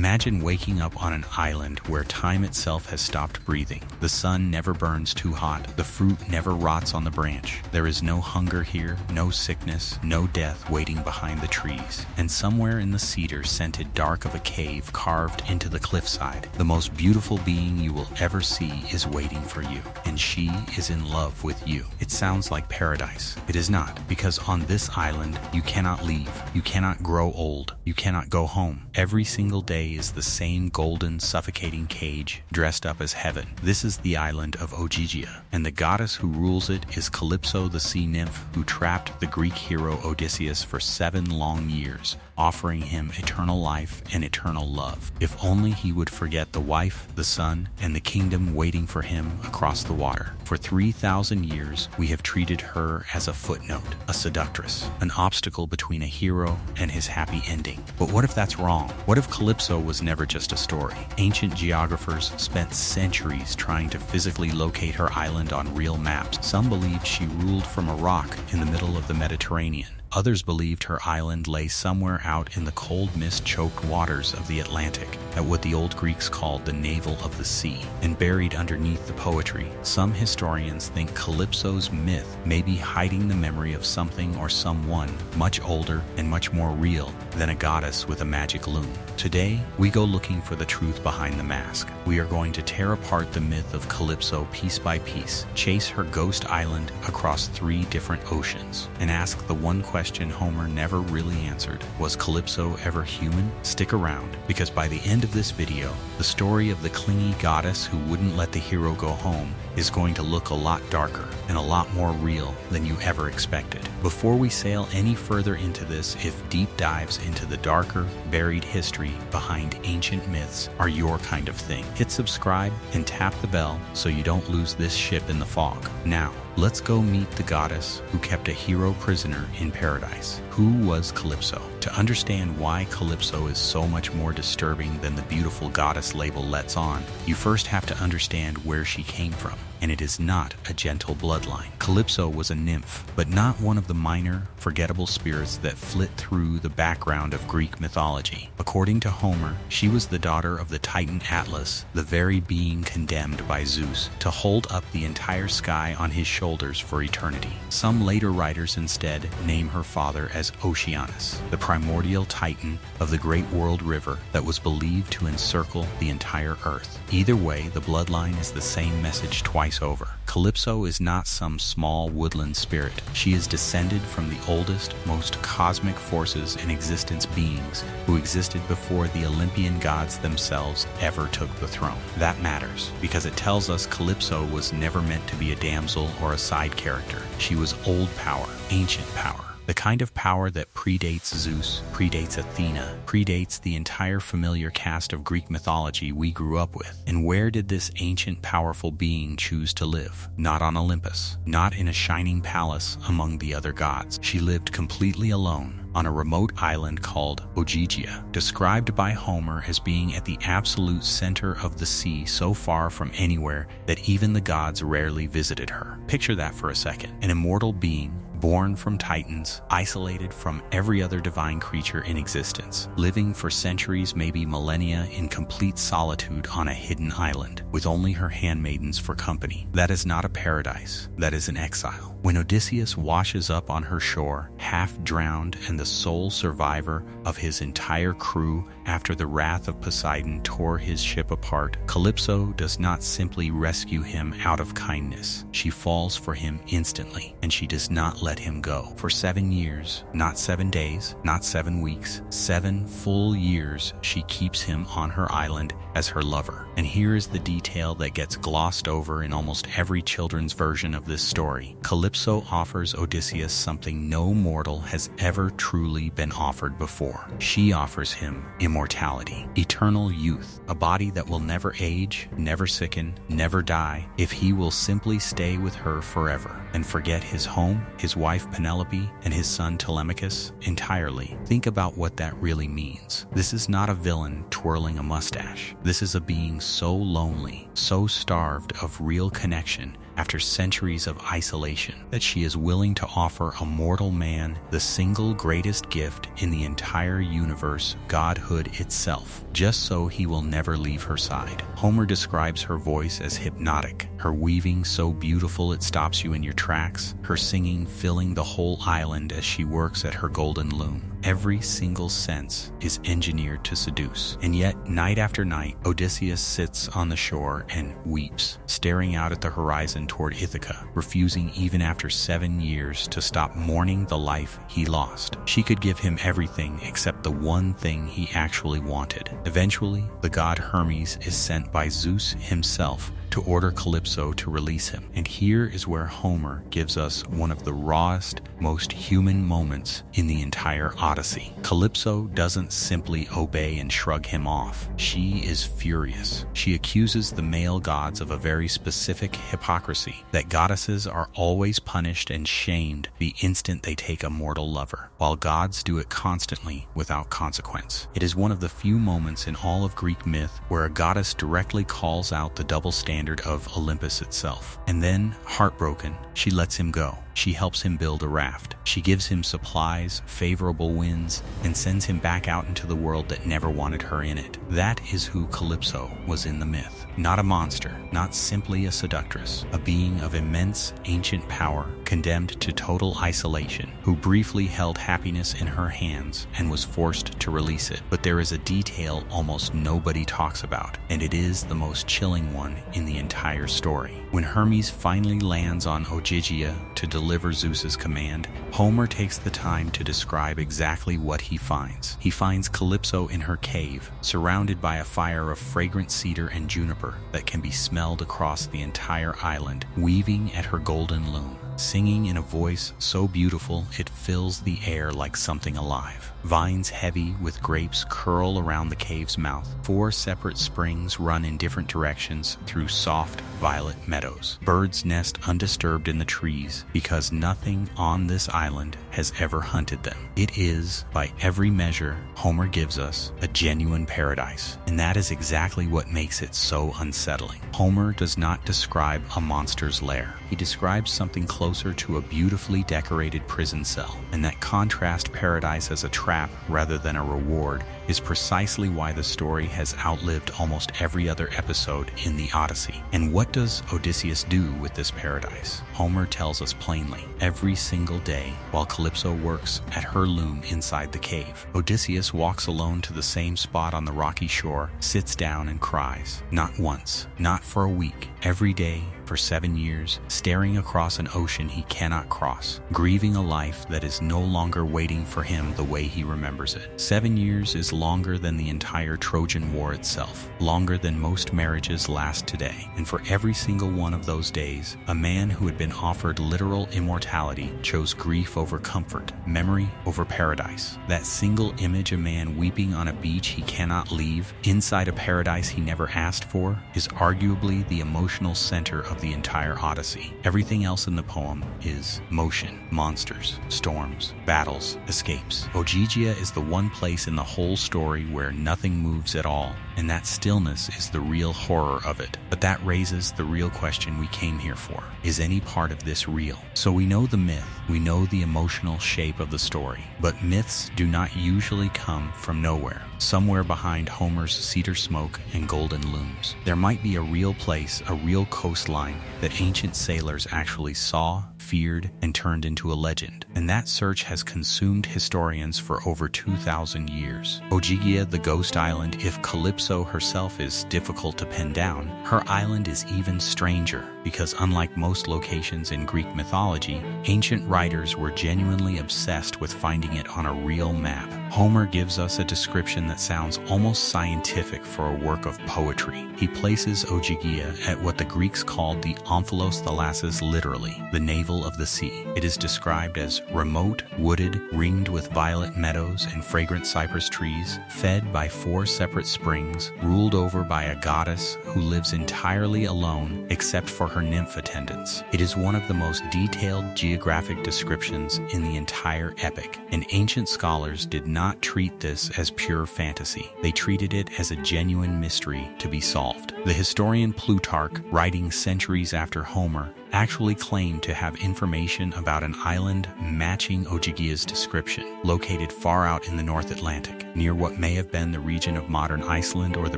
Imagine waking up on an island where time itself has stopped breathing. The sun never burns too hot. The fruit never rots on the branch. There is no hunger here, no sickness, no death waiting behind the trees. And somewhere in the cedar-scented dark of a cave carved into the cliffside, the most beautiful being you will ever see is waiting for you. And she is in love with you. It sounds like paradise. It is not, because on this island, you cannot leave. You cannot grow old. You cannot go home. Every single day is the same golden, suffocating cage dressed up as heaven. This is the island of Ogygia, and the goddess who rules it is Calypso, the sea nymph who trapped the Greek hero Odysseus for 7 long years, offering him eternal life and eternal love. If only he would forget the wife, the son, and the kingdom waiting for him across the water. For 3,000 years, we have treated her as a footnote, a seductress, an obstacle between a hero and his happy ending. But what if that's wrong? What if Calypso was never just a story? Ancient geographers spent centuries trying to physically locate her island on real maps. Some believed she ruled from a rock in the middle of the Mediterranean. Others believed her island lay somewhere out in the cold mist-choked waters of the Atlantic, at what the old Greeks called the navel of the sea, and buried underneath the poetry. Some historians think Calypso's myth may be hiding the memory of something or someone much older and much more real than a goddess with a magic loom. Today, we go looking for the truth behind the mask. We are going to tear apart the myth of Calypso piece by piece, chase her ghost island across 3 different oceans, and ask the one question Homer never really answered. Was Calypso ever human? Stick around, because by the end of this video, the story of the clingy goddess who wouldn't let the hero go home is going to look a lot darker and a lot more real than you ever expected. Before we sail any further into this, if deep dives into the darker, buried history behind ancient myths are your kind of thing, hit subscribe and tap the bell so you don't lose this ship in the fog. Now, let's go meet the goddess who kept a hero prisoner in paradise. Who was Calypso? To understand why Calypso is so much more disturbing than the beautiful goddess label lets on, you first have to understand where she came from. And it is not a gentle bloodline. Calypso was a nymph, but not one of the minor, forgettable spirits that flit through the background of Greek mythology. According to Homer, she was the daughter of the Titan Atlas, the very being condemned by Zeus to hold up the entire sky on his shoulders for eternity. Some later writers instead name her father as Oceanus, the primordial titan of the great world river that was believed to encircle the entire earth. Either way, the bloodline is the same message twice over. Calypso is not some small woodland spirit. She is descended from the oldest, most cosmic forces in existence, beings who existed before the Olympian gods themselves ever took the throne. That matters, because it tells us Calypso was never meant to be a damsel or a side character. She was old power, ancient power. The kind of power that predates Zeus, predates Athena, predates the entire familiar cast of Greek mythology we grew up with. And where did this ancient, powerful being choose to live? Not on Olympus, not in a shining palace among the other gods. She lived completely alone on a remote island called Ogygia, described by Homer as being at the absolute center of the sea, so far from anywhere that even the gods rarely visited her. Picture that for a second. An immortal being, born from titans, isolated from every other divine creature in existence, living for centuries, maybe millennia, in complete solitude on a hidden island, with only her handmaidens for company. That is not a paradise, that is an exile. When Odysseus washes up on her shore, half drowned and the sole survivor of his entire crew after the wrath of Poseidon tore his ship apart, Calypso does not simply rescue him out of kindness. She falls for him instantly, and she does not let him go. For 7 years, not 7 days, not 7 weeks, 7 full years, she keeps him on her island as her lover. And here is the detail that gets glossed over in almost every children's version of this story. Calypso offers Odysseus something no mortal has ever truly been offered before. She offers him immortality, eternal youth, a body that will never age, never sicken, never die, if he will simply stay with her forever and forget his home, his wife Penelope, and his son Telemachus entirely. Think about what that really means. This is not a villain twirling a mustache. This is a being so lonely, so starved of real connection, after centuries of isolation, that she is willing to offer a mortal man the single greatest gift in the entire universe, godhood itself, just so he will never leave her side. Homer describes her voice as hypnotic, her weaving so beautiful it stops you in your tracks, her singing filling the whole island as she works at her golden loom. Every single sense is engineered to seduce. And yet, night after night, Odysseus sits on the shore and weeps, staring out at the horizon toward Ithaca, refusing even after 7 years to stop mourning the life he lost. She could give him everything except the one thing he actually wanted. Eventually, the god Hermes is sent by Zeus himself to order Calypso to release him. And here is where Homer gives us one of the rawest, most human moments in the entire Odyssey. Calypso doesn't simply obey and shrug him off. She is furious. She accuses the male gods of a very specific hypocrisy, that goddesses are always punished and shamed the instant they take a mortal lover, while gods do it constantly without consequence. It is one of the few moments in all of Greek myth where a goddess directly calls out the double standard of Olympus itself. And then, heartbroken, she lets him go. She helps him build a raft. She gives him supplies, favorable winds, and sends him back out into the world that never wanted her in it. That is who Calypso was in the myth. Not a monster, not simply a seductress, a being of immense ancient power, condemned to total isolation, who briefly held happiness in her hands and was forced to release it. But there is a detail almost nobody talks about, and it is the most chilling one in the entire story. When Hermes finally lands on Ogygia to deliver Zeus's command, Homer takes the time to describe exactly what he finds. He finds Calypso in her cave, surrounded by a fire of fragrant cedar and juniper that can be smelled across the entire island, weaving at her golden loom, singing in a voice so beautiful it fills the air like something alive. Vines heavy with grapes curl around the cave's mouth. 4 separate springs run in different directions through soft, violet meadows. Birds nest undisturbed in the trees because nothing on this island has ever hunted them. It is, by every measure Homer gives us, a genuine paradise. And that is exactly what makes it so unsettling. Homer does not describe a monster's lair. He describes something closer to a beautifully decorated prison cell. And that contrast paradise as a trap rather than a reward is precisely why the story has outlived almost every other episode in the Odyssey. And what does Odysseus do with this paradise? Homer tells us plainly. Every single day, while Calypso works at her loom inside the cave, Odysseus walks alone to the same spot on the rocky shore, sits down and cries. Not once, not for a week, every day, for 7 years, staring across an ocean he cannot cross, grieving a life that is no longer waiting for him the way he remembers it. 7 years is longer than the entire Trojan War itself, longer than most marriages last today. And for every single one of those days, a man who had been offered literal immortality chose grief over comfort, memory over paradise. That single image of a man weeping on a beach he cannot leave, inside a paradise he never asked for, is arguably the emotional center of the entire Odyssey. Everything else in the poem is motion, monsters, storms, battles, escapes. Ogygia is the one place in the whole story where nothing moves at all, and that stillness is the real horror of it. But that raises the real question we came here for. Is any part of this real? So we know the myth, we know the emotional shape of the story, but myths do not usually come from nowhere, somewhere behind Homer's cedar smoke and golden looms. There might be a real place, a real coastline that ancient sailors actually saw, feared, and turned into a legend. And that search has consumed historians for over 2,000 years. Ogygia, the ghost island, if Calypso herself is difficult to pin down, her island is even stranger, because unlike most locations in Greek mythology, ancient writers were genuinely obsessed with finding it on a real map. Homer gives us a description that sounds almost scientific for a work of poetry. He places Ogygia at what the Greeks called the omphalos thalasses, literally, the navel middle of the sea. It is described as remote, wooded, ringed with violet meadows and fragrant cypress trees, fed by 4 separate springs, ruled over by a goddess who lives entirely alone except for her nymph attendants. It is one of the most detailed geographic descriptions in the entire epic, and ancient scholars did not treat this as pure fantasy. They treated it as a genuine mystery to be solved. The historian Plutarch, writing centuries after Homer, actually claimed to have information about an island matching Ogyggia's description, located far out in the North Atlantic, near what may have been the region of modern Iceland or the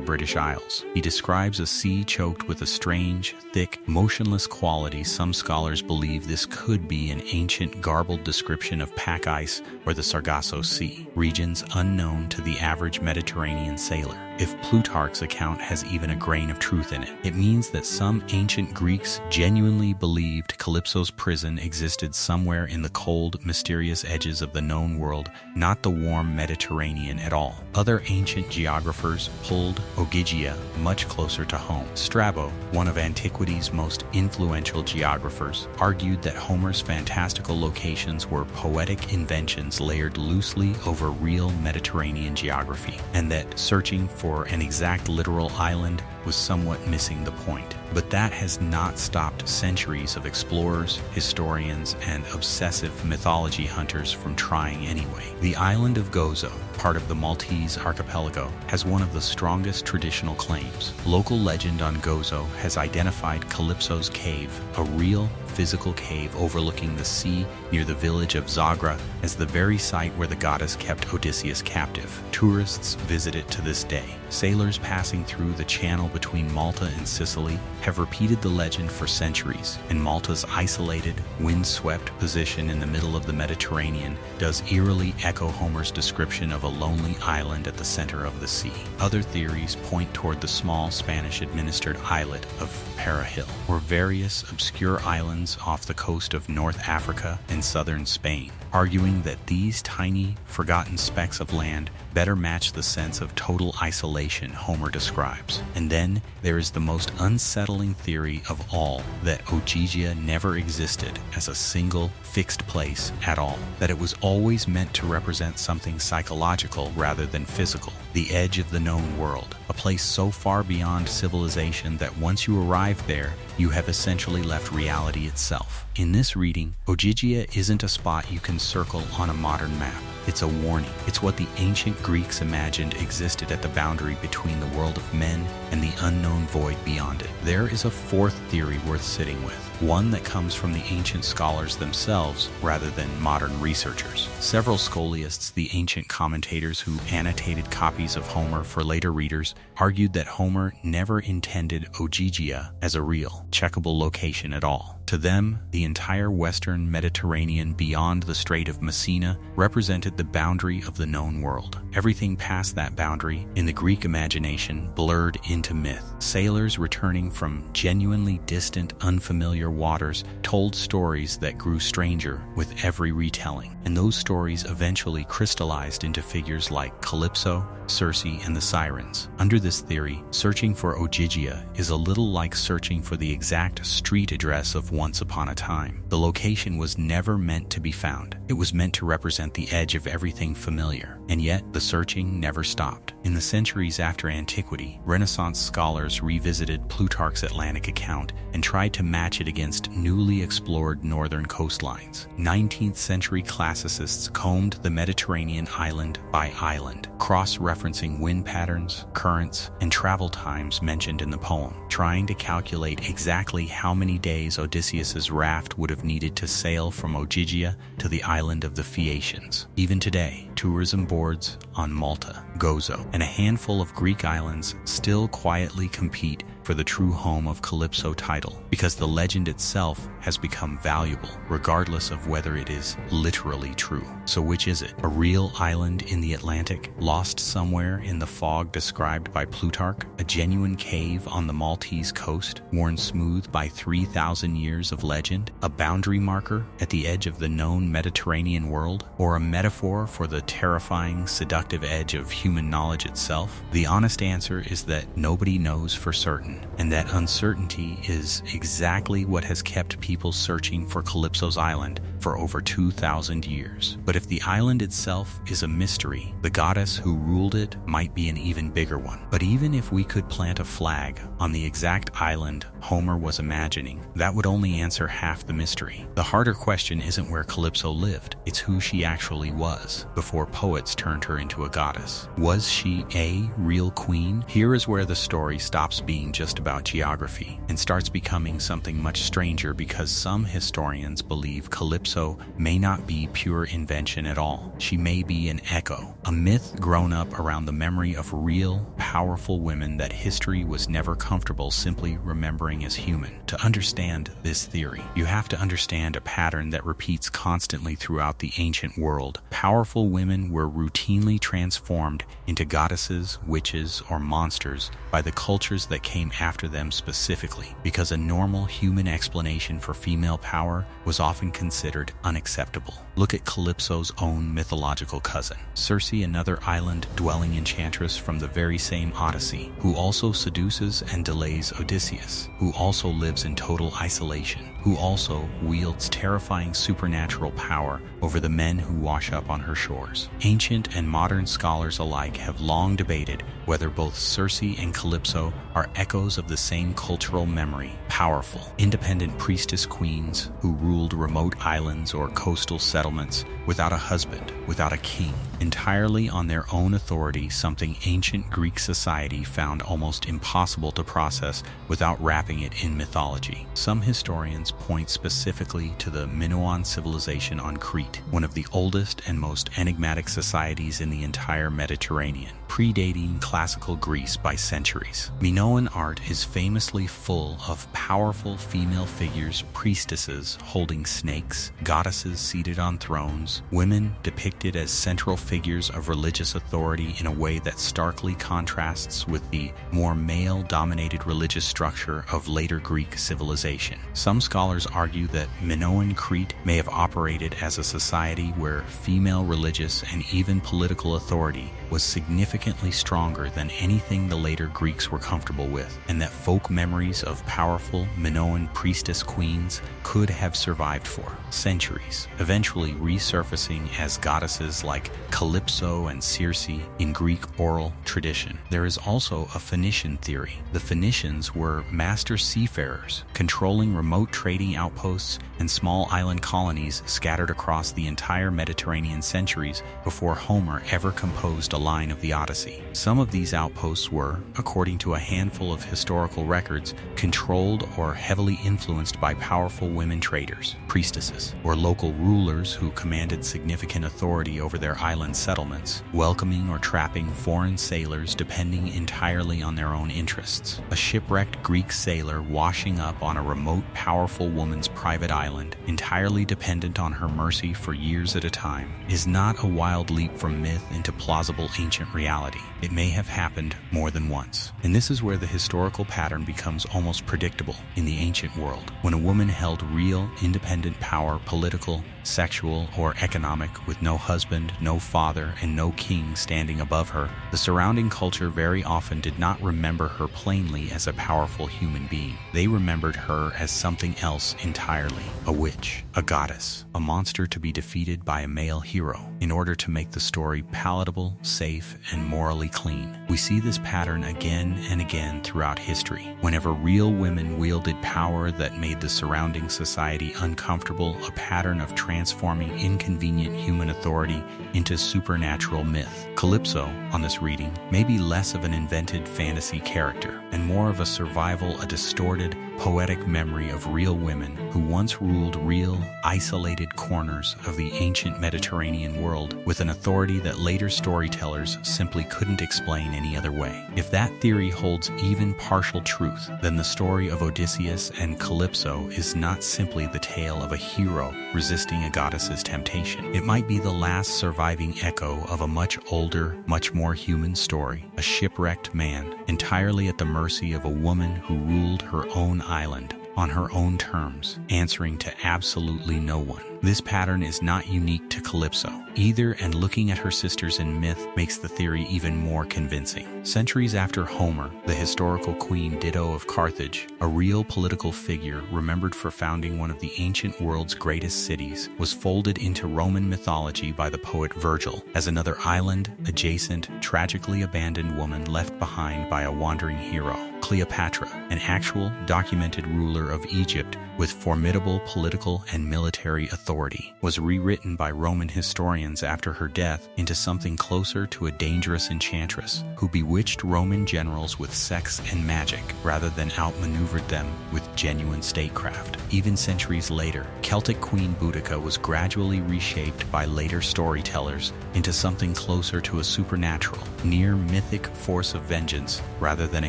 British Isles. He describes a sea choked with a strange, thick, motionless quality. Some scholars believe this could be an ancient, garbled description of pack ice or the Sargasso Sea, regions unknown to the average Mediterranean sailor. If Plutarch's account has even a grain of truth in it, it means that some ancient Greeks genuinely believed Calypso's prison existed somewhere in the cold, mysterious edges of the known world, not the warm Mediterranean at all. Other ancient geographers pulled Ogygia much closer to home. Strabo, one of antiquity's most influential geographers, argued that Homer's fantastical locations were poetic inventions layered loosely over real Mediterranean geography, and that searching for an exact literal island was somewhat missing the point. But that has not stopped centuries of explorers, historians, and obsessive mythology hunters from trying anyway. The island of Gozo, part of the Maltese archipelago, has one of the strongest traditional claims. Local legend on Gozo has identified Calypso's cave, a real physical cave overlooking the sea near the village of Zagra, as the very site where the goddess kept Odysseus captive. Tourists visit it to this day. Sailors passing through the channel between Malta and Sicily have repeated the legend for centuries, and Malta's isolated, wind-swept position in the middle of the Mediterranean does eerily echo Homer's description of a lonely island at the center of the sea. Other theories point toward the small Spanish-administered islet of Hill, or various obscure islands off the coast of North Africa and southern Spain, arguing that these tiny, forgotten specks of land better match the sense of total isolation Homer describes. And then there is the most unsettling theory of all, that Ogygia never existed as a single, fixed place at all, that it was always meant to represent something psychological rather than physical, the edge of the known world, a place so far beyond civilization that once you arrive there, you have essentially left reality itself. In this reading, Ogygia isn't a spot you can circle on a modern map. It's a warning. It's what the ancient Greeks imagined existed at the boundary between the world of men and the unknown void beyond it. There is a fourth theory worth sitting with, one that comes from the ancient scholars themselves rather than modern researchers. Several scholiasts, the ancient commentators who annotated copies of Homer for later readers, argued that Homer never intended Ogygia as a real, checkable location at all. To them, the entire western Mediterranean beyond the Strait of Messina represented the boundary of the known world. Everything past that boundary, in the Greek imagination, blurred into myth. Sailors returning from genuinely distant, unfamiliar waters told stories that grew stranger with every retelling, and those stories eventually crystallized into figures like Calypso, Circe, and the Sirens. Under this theory, searching for Ogygia is a little like searching for the exact street address of once upon a time. The location was never meant to be found. It was meant to represent the edge of everything familiar, and yet the searching never stopped. In the centuries after antiquity, Renaissance scholars revisited Plutarch's Atlantic account and tried to match it against newly explored northern coastlines. 19th century classicists combed the Mediterranean island by island, cross-referencing wind patterns, currents, and travel times mentioned in the poem, trying to calculate exactly how many days Odysseus's raft would have needed to sail from Ogygia to the island of the Phaeacians. Even today, tourism boards on Malta, Gozo, and a handful of Greek islands still quietly compete for the true home of Calypso title, because the legend itself has become valuable, regardless of whether it is literally true. So which is it? A real island in the Atlantic, lost somewhere in the fog described by Plutarch? A genuine cave on the Maltese coast, worn smooth by 3,000 years of legend? A boundary marker at the edge of the known Mediterranean world? Or a metaphor for the terrifying, seductive edge of human knowledge itself? The honest answer is that nobody knows for certain, and that uncertainty is exactly what has kept people searching for Calypso's island for over 2,000 years. But if the island itself is a mystery, the goddess who ruled it might be an even bigger one. But even if we could plant a flag on the exact island Homer was imagining, that would only answer half the mystery. The harder question isn't where Calypso lived, it's who she actually was before poets turned her into a goddess. Was she a real queen? Here is where the story stops being just about geography and starts becoming something much stranger, because some historians believe Calypso may not be pure invention at all. She may be an echo, a myth grown up around the memory of real, powerful women that history was never comfortable simply remembering as human. To understand this theory, you have to understand a pattern that repeats constantly throughout the ancient world. Powerful women were routinely transformed into goddesses, witches, or monsters by the cultures that came after them specifically, because a normal human explanation for female power was often considered unacceptable. Look at Calypso's own mythological cousin, Circe, another island-dwelling enchantress from the very same Odyssey, who also seduces and delays Odysseus, who also lives in total isolation, who also wields terrifying supernatural power over the men who wash up on her shores. Ancient and modern scholars alike have long debated whether both Circe and Calypso are echoes of the same cultural memory, powerful, independent priestess-queens who ruled remote islands or coastal settlements without a husband, without a king, entirely on their own authority, something ancient Greek society found almost impossible to process without wrapping it in mythology. Some historians point specifically to the Minoan civilization on Crete, one of the oldest and most enigmatic societies in the entire Mediterranean, predating classical Greece by centuries. Minoan art is famously full of powerful female figures, priestesses holding snakes, goddesses seated on thrones, women depicted as central figures of religious authority in a way that starkly contrasts with the more male-dominated religious structure of later Greek civilization. Some scholars argue that Minoan Crete may have operated as a society where female religious and even political authority was significantly stronger than anything the later Greeks were comfortable with, and that folk memories of powerful Minoan priestess-queens could have survived for centuries, eventually resurfacing as goddesses like Calypso and Circe in Greek oral tradition. There is also a Phoenician theory. The Phoenicians were master seafarers, controlling remote trading outposts and small island colonies scattered across the entire Mediterranean centuries before Homer ever composed a line of the Odyssey. Some of these outposts were, according to a handful of historical records, controlled or heavily influenced by powerful women traders, priestesses, or local rulers who commanded significant authority over their island settlements, welcoming or trapping foreign sailors depending entirely on their own interests. A shipwrecked Greek sailor washing up on a remote, powerful woman's private island, entirely dependent on her mercy for years at a time, is not a wild leap from myth into plausible ancient reality. It may have happened more than once. And this is where the historical pattern becomes almost predictable in the ancient world. When a woman held real, independent power, political, sexual, or economic, with no husband, no father, and no king standing above her, the surrounding culture very often did not remember her plainly as a powerful human being. They remembered her as something else entirely: a witch, a goddess, a monster to be defeated by a male hero, in order to make the story palatable, safe, and morally clean. We see this pattern again and again throughout history. Whenever real women wielded power that made the surrounding society uncomfortable, a pattern of transforming inconvenient human authority into supernatural myth. Calypso, on this reading, may be less of an invented fantasy character and more of a survival, a distorted, poetic memory of real women who once ruled real, isolated corners of the ancient Mediterranean world with an authority that later storytellers simply couldn't explain any other way. If that theory holds even partial truth, then the story of Odysseus and Calypso is not simply the tale of a hero resisting a goddess's temptation. It might be the last surviving echo of a much older, much more human story, a shipwrecked man, entirely at the mercy of a woman who ruled her own island, on her own terms, answering to absolutely no one. This pattern is not unique to Calypso either, and looking at her sisters in myth makes the theory even more convincing. Centuries after Homer, the historical queen Dido of Carthage, a real political figure remembered for founding one of the ancient world's greatest cities, was folded into Roman mythology by the poet Virgil as another island-adjacent, tragically abandoned woman left behind by a wandering hero. Cleopatra, an actual, documented ruler of Egypt with formidable political and military authority, was rewritten by Roman historians after her death into something closer to a dangerous enchantress who bewitched Roman generals with sex and magic rather than outmaneuvered them with genuine statecraft. Even centuries later, Celtic queen Boudica was gradually reshaped by later storytellers into something closer to a supernatural, near-mythic force of vengeance rather than a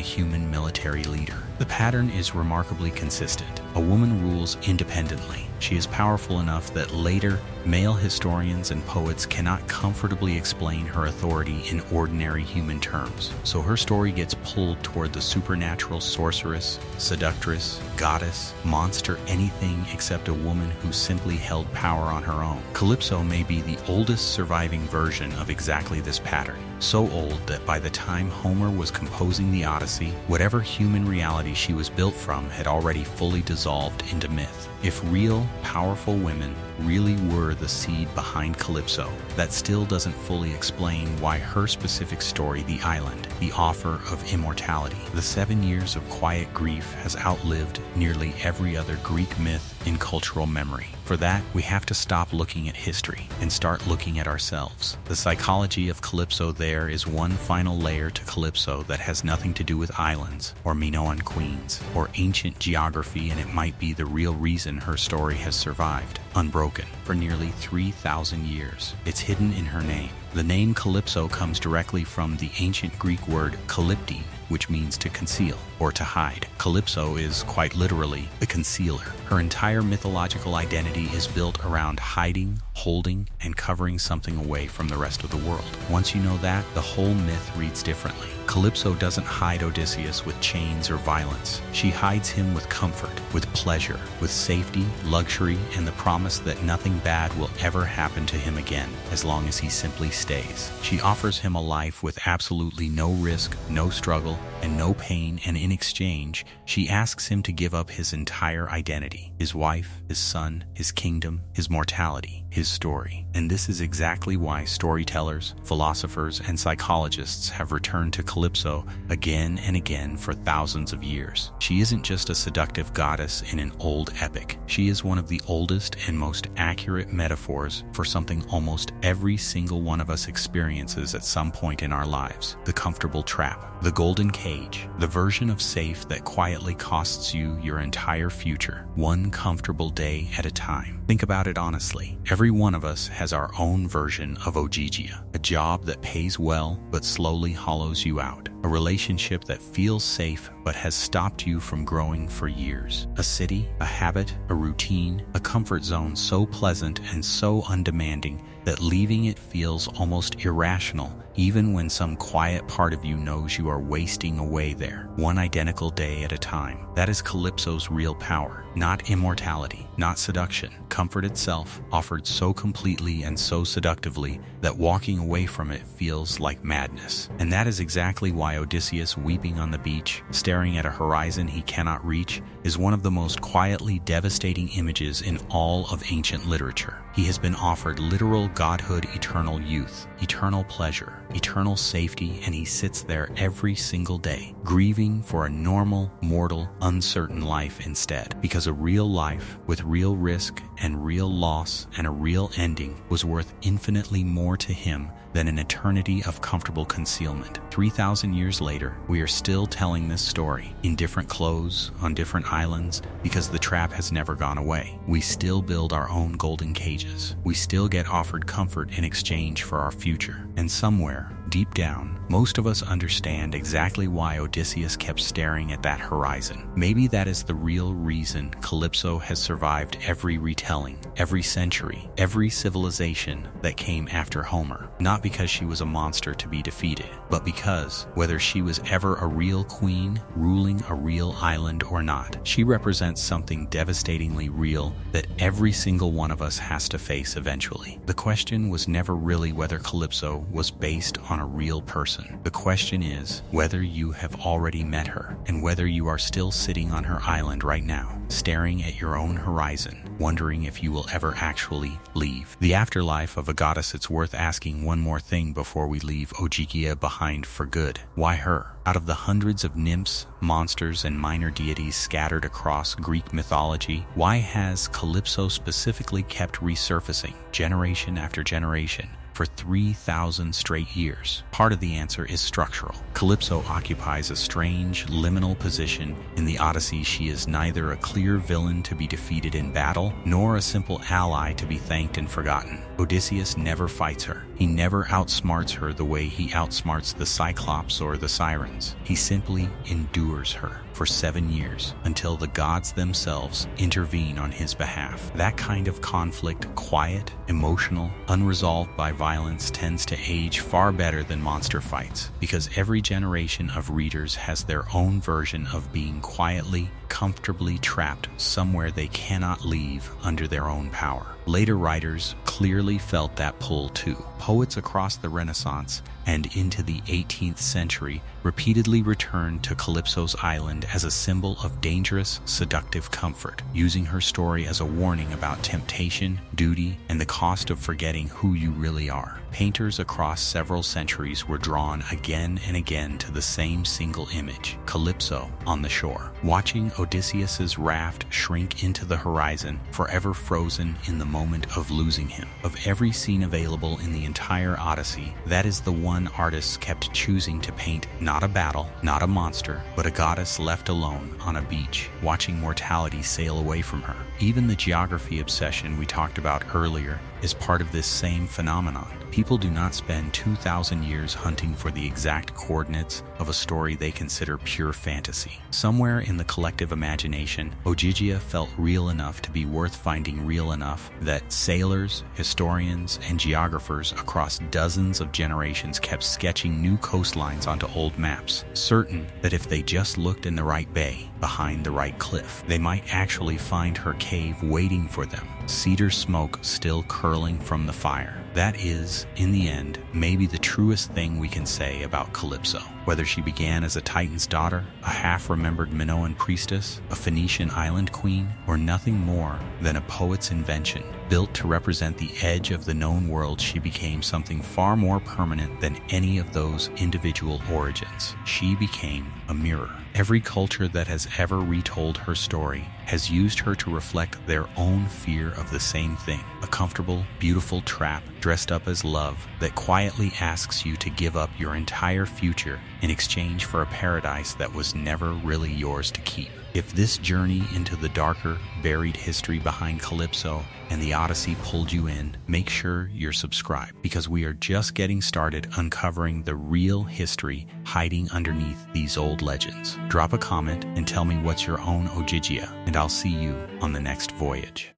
human military leader. The pattern is remarkably consistent. A woman rules independently. She is powerful enough that later, male historians and poets cannot comfortably explain her authority in ordinary human terms. So her story gets pulled toward the supernatural sorceress, seductress, goddess, monster, anything except a woman who simply held power on her own. Calypso may be the oldest surviving version of exactly this pattern. So old that by the time Homer was composing the Odyssey, whatever human reality she was built from had already fully dissolved into myth. If real, powerful women really were the seed behind Calypso, that still doesn't fully explain why her specific story, the island, the offer of immortality, the 7 years of quiet grief, has outlived nearly every other Greek myth in cultural memory. For that, we have to stop looking at history and start looking at ourselves. The psychology of Calypso there is one final layer to Calypso that has nothing to do with islands or Minoan queens or ancient geography, and it might be the real reason her story has survived, unbroken, for nearly 3,000 years. It's hidden in her name. The name Calypso comes directly from the ancient Greek word kalypti, which means to conceal or to hide. Calypso is quite literally the concealer. Her entire mythological identity is built around hiding, holding, and covering something away from the rest of the world. Once you know that, the whole myth reads differently. Calypso doesn't hide Odysseus with chains or violence. She hides him with comfort, with pleasure, with safety, luxury, and the promise that nothing bad will ever happen to him again, as long as he simply stays. She offers him a life with absolutely no risk, no struggle, and no pain, and in exchange, she asks him to give up his entire identity, his wife, his son, his kingdom, his mortality, his story. And this is exactly why storytellers, philosophers, and psychologists have returned to Calypso again and again for thousands of years. She isn't just a seductive goddess in an old epic. She is one of the oldest and most accurate metaphors for something almost every single one of us experiences at some point in our lives: the comfortable trap, the golden cage, the version of safe that quietly costs you your entire future, one comfortable day at a time. Think about it honestly. Every one of us has our own version of Ogygia, a job that pays well but slowly hollows you out, a relationship that feels safe but has stopped you from growing for years, a city, a habit, a routine, a comfort zone so pleasant and so undemanding that leaving it feels almost irrational, even when some quiet part of you knows you are wasting away there, one identical day at a time. That is Calypso's real power, not immortality, not seduction, comfort itself, offered so completely and so seductively that walking away from it feels like madness. And that is exactly why Odysseus weeping on the beach, staring at a horizon he cannot reach, is one of the most quietly devastating images in all of ancient literature. He has been offered literal godhood, eternal youth, eternal pleasure, eternal safety, and he sits there every single day, grieving for a normal, mortal, uncertain life instead, because a real life with real risk and real loss and a real ending was worth infinitely more to him than an eternity of comfortable concealment. 3,000 years later, we are still telling this story in different clothes, on different islands, because the trap has never gone away. We still build our own golden cages. We still get offered comfort in exchange for our future. And somewhere, Deep down, most of us understand exactly why Odysseus kept staring at that horizon. Maybe that is the real reason Calypso has survived every retelling, every century, every civilization that came after Homer. Not because she was a monster to be defeated, but because, whether she was ever a real queen, ruling a real island or not, she represents something devastatingly real that every single one of us has to face eventually. The question was never really whether Calypso was based on a real person. The question is whether you have already met her, and whether you are still sitting on her island right now, staring at your own horizon, wondering if you will ever actually leave. The afterlife of a goddess. It's worth asking one more thing before we leave Ogygia behind for good. Why her? Out of the hundreds of nymphs, monsters, and minor deities scattered across Greek mythology, why has Calypso specifically kept resurfacing, generation after generation, for 3,000 straight years? Part of the answer is structural. Calypso occupies a strange, liminal position in the Odyssey. She is neither a clear villain to be defeated in battle, nor a simple ally to be thanked and forgotten. Odysseus never fights her. He never outsmarts her the way he outsmarts the Cyclops or the Sirens. He simply endures her for 7 years until the gods themselves intervene on his behalf. That kind of conflict, quiet, emotional, unresolved by violence, tends to age far better than monster fights, because every generation of readers has their own version of being quietly, comfortably trapped somewhere they cannot leave under their own power. Later writers clearly felt that pull too. Poets across the Renaissance and into the 18th century repeatedly returned to Calypso's island as a symbol of dangerous, seductive comfort, using her story as a warning about temptation, duty, and the cost of forgetting who you really are. Painters across several centuries were drawn again and again to the same single image, Calypso on the shore, watching Odysseus's raft shrink into the horizon, forever frozen in the moment of losing him. Of every scene available in the entire Odyssey, that is the one artists kept choosing to paint not a battle, not a monster, but a goddess left alone on a beach, watching mortality sail away from her. Even the geography obsession we talked about earlier is part of this same phenomenon. People do not spend 2,000 years hunting for the exact coordinates of a story they consider pure fantasy. Somewhere in the collective imagination, Ogygia felt real enough to be worth finding real enough that sailors, historians, and geographers across dozens of generations kept sketching new coastlines onto old maps, certain that if they just looked in the right bay, behind the right cliff, they might actually find her cave waiting for them, cedar smoke still curling from the fire. That is, in the end, maybe the truest thing we can say about Calypso. Whether she began as a Titan's daughter, a half-remembered Minoan priestess, a Phoenician island queen, or nothing more than a poet's invention, built to represent the edge of the known world, she became something far more permanent than any of those individual origins. She became a mirror. Every culture that has ever retold her story has used her to reflect their own fear of the same thing, a comfortable, beautiful trap dressed up as love that quietly asks you to give up your entire future in exchange for a paradise that was never really yours to keep. If this journey into the darker, buried history behind Calypso and the Odyssey pulled you in, make sure you're subscribed, because we are just getting started uncovering the real history hiding underneath these old legends. Drop a comment and tell me what's your own Ogygia, and I'll see you on the next voyage.